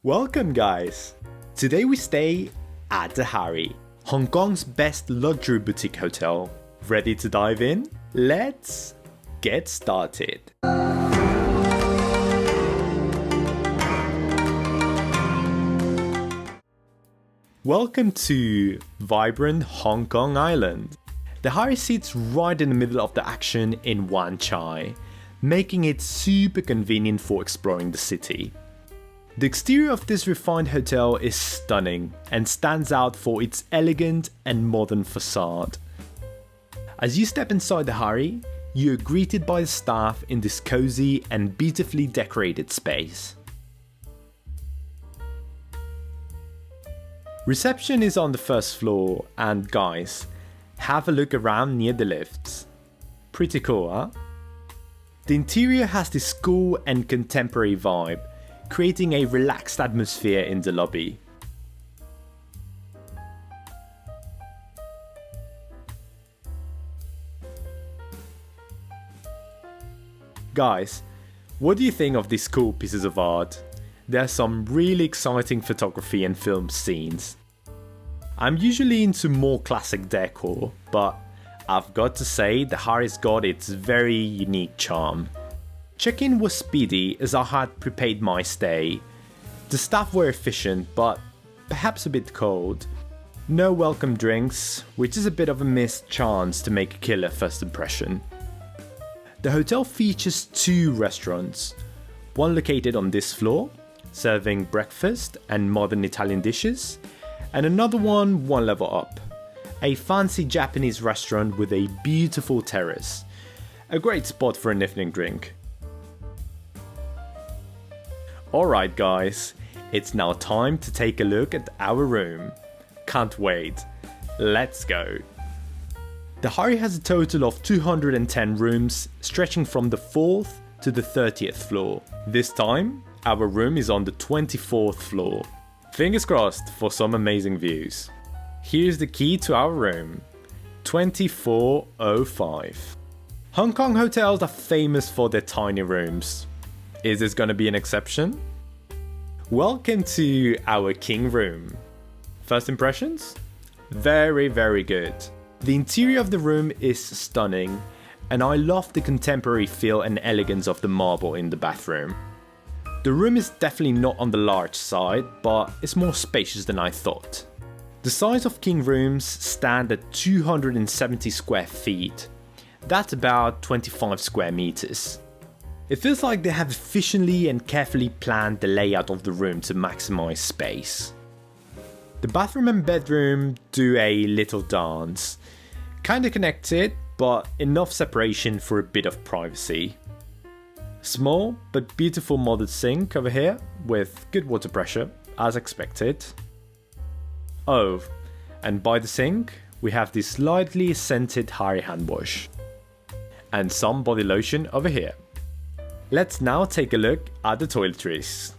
Welcome guys! Today we stay at the Harry, Hong Kong's best luxury boutique hotel. Ready to dive in? Let's get started. Welcome to vibrant Hong Kong Island. The Harry sits right in the middle of the action in Wan Chai, making it super convenient for exploring the city. The exterior of this refined hotel is stunning and stands out for its elegant and modern facade. As you step inside the Harry, you are greeted by the staff in this cozy and beautifully decorated space. Reception is on the first floor, and guys, have a look around near the lifts. Pretty cool, huh? The interior has this cool and contemporary vibe, creating a relaxed atmosphere in the lobby. Guys, what do you think of these cool pieces of art? There's some really exciting photography and film scenes. I'm usually into more classic decor, but I've got to say the Harry's got its very unique charm. Check-in was speedy as I had prepaid my stay. The staff were efficient, but perhaps a bit cold. No welcome drinks, which is a bit of a missed chance to make a killer first impression. The hotel features two restaurants, one located on this floor, serving breakfast and modern Italian dishes, and another one level up, a fancy Japanese restaurant with a beautiful terrace. A great spot for an evening drink. Alright guys, it's now time to take a look at our room. Can't wait. Let's go. The Harry has a total of 210 rooms, stretching from the 4th to the 30th floor. This time, our room is on the 24th floor. Fingers crossed for some amazing views. Here's the key to our room. 2405. Hong Kong hotels are famous for their tiny rooms. Is this gonna be an exception? Welcome to our king room. First impressions? Very good. The interior of the room is stunning, and I love the contemporary feel and elegance of the marble in the bathroom. The room is definitely not on the large side, but it's more spacious than I thought. The size of king rooms stand at 270 square feet. That's about 25 square meters. It feels like they have efficiently and carefully planned the layout of the room to maximize space. The bathroom and bedroom do a little dance. Kinda connected, but enough separation for a bit of privacy. Small but beautiful modded sink over here with good water pressure, as expected. Oh, and by the sink, we have this slightly scented Harry hand wash. And some body lotion over here. Let's now take a look at the toiletries.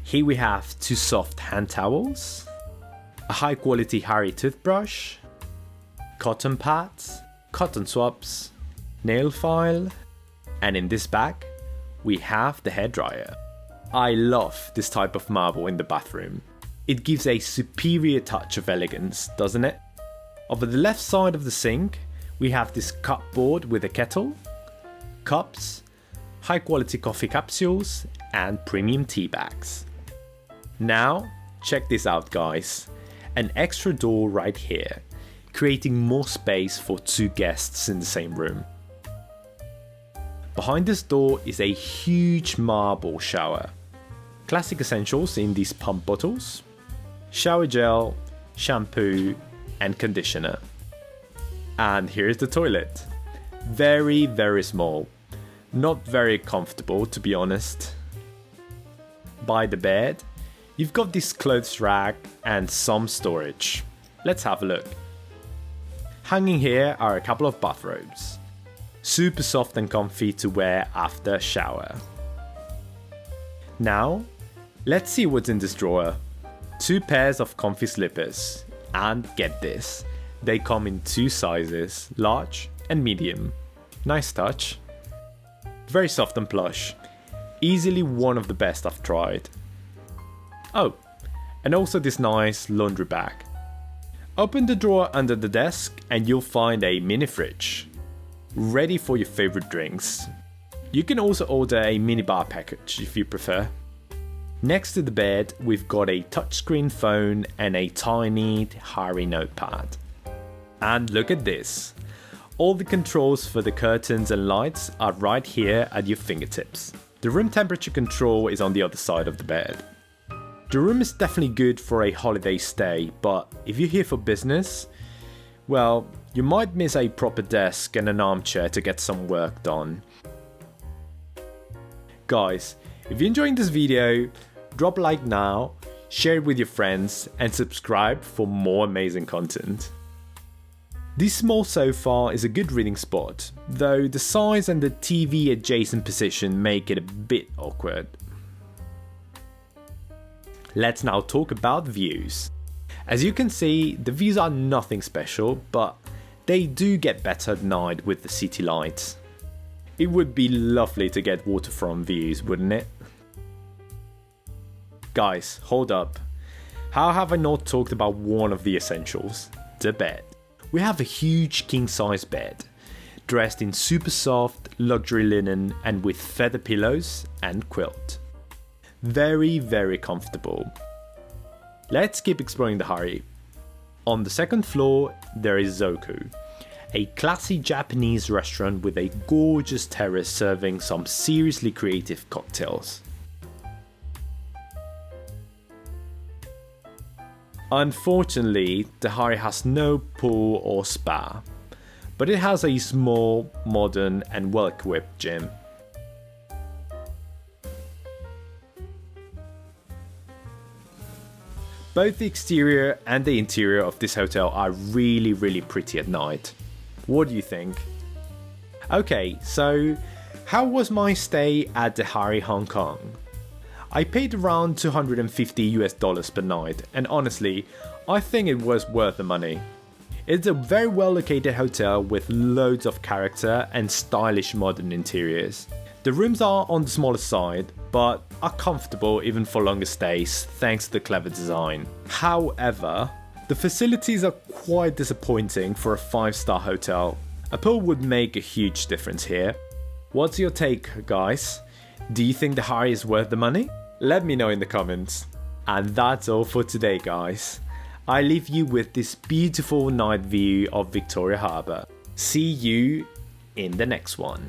Here we have two soft hand towels, a high quality Harry toothbrush, cotton pads, cotton swabs, nail file, and in this bag, we have the hairdryer. I love this type of marble in the bathroom. It gives a superior touch of elegance, doesn't it? Over the left side of the sink, we have this cupboard with a kettle, cups, high quality coffee capsules, and premium tea bags. Now, check this out guys. An extra door right here, creating more space for two guests in the same room. Behind this door is a huge marble shower. Classic essentials in these pump bottles, shower gel, shampoo, and conditioner. And here's the toilet. Very small. Not very comfortable to be honest. By the bed, you've got this clothes rack and some storage. Let's have a look. Hanging here are a couple of bathrobes. Super soft and comfy to wear after a shower. Now, let's see what's in this drawer. Two pairs of comfy slippers. And get this, they come in two sizes, large and medium. Nice touch. Very soft and plush. Easily one of the best I've tried. Oh, and also this nice laundry bag. Open the drawer under the desk and you'll find a mini fridge, ready for your favorite drinks. You can also order a minibar package if you prefer. Next to the bed, we've got a touchscreen phone and a tiny Harry notepad. And look at this. All the controls for the curtains and lights are right here at your fingertips. The room temperature control is on the other side of the bed. The room is definitely good for a holiday stay, but if you're here for business, well, you might miss a proper desk and an armchair to get some work done. Guys, if you're enjoying this video, drop a like now, share it with your friends, and subscribe for more amazing content. This small sofa is a good reading spot, though the size and the TV adjacent position make it a bit awkward. Let's now talk about views. As you can see, the views are nothing special, but they do get better at night with the city lights. It would be lovely to get waterfront views, wouldn't it? Guys, hold up. How have I not talked about one of the essentials? The bed. We have a huge king-size bed, dressed in super soft, luxury linen and with feather pillows and quilt. Very, very comfortable. Let's keep exploring the Hari. On the second floor, there is Zoku, a classy Japanese restaurant with a gorgeous terrace serving some seriously creative cocktails. Unfortunately, the Hari has no pool or spa, but it has a small, modern and well-equipped gym. Both the exterior and the interior of this hotel are really pretty at night. What do you think? Okay, so how was my stay at the Hari Hong Kong? I paid around $250 per night, and honestly, I think it was worth the money. It's a very well located hotel with loads of character and stylish modern interiors. The rooms are on the smaller side, but are comfortable even for longer stays thanks to the clever design. However, the facilities are quite disappointing for a 5-star hotel. A pool would make a huge difference here. What's your take, guys? Do you think the Hari is worth the money? Let me know in the comments. And that's all for today, guys. I leave you with this beautiful night view of Victoria Harbour. See you in the next one.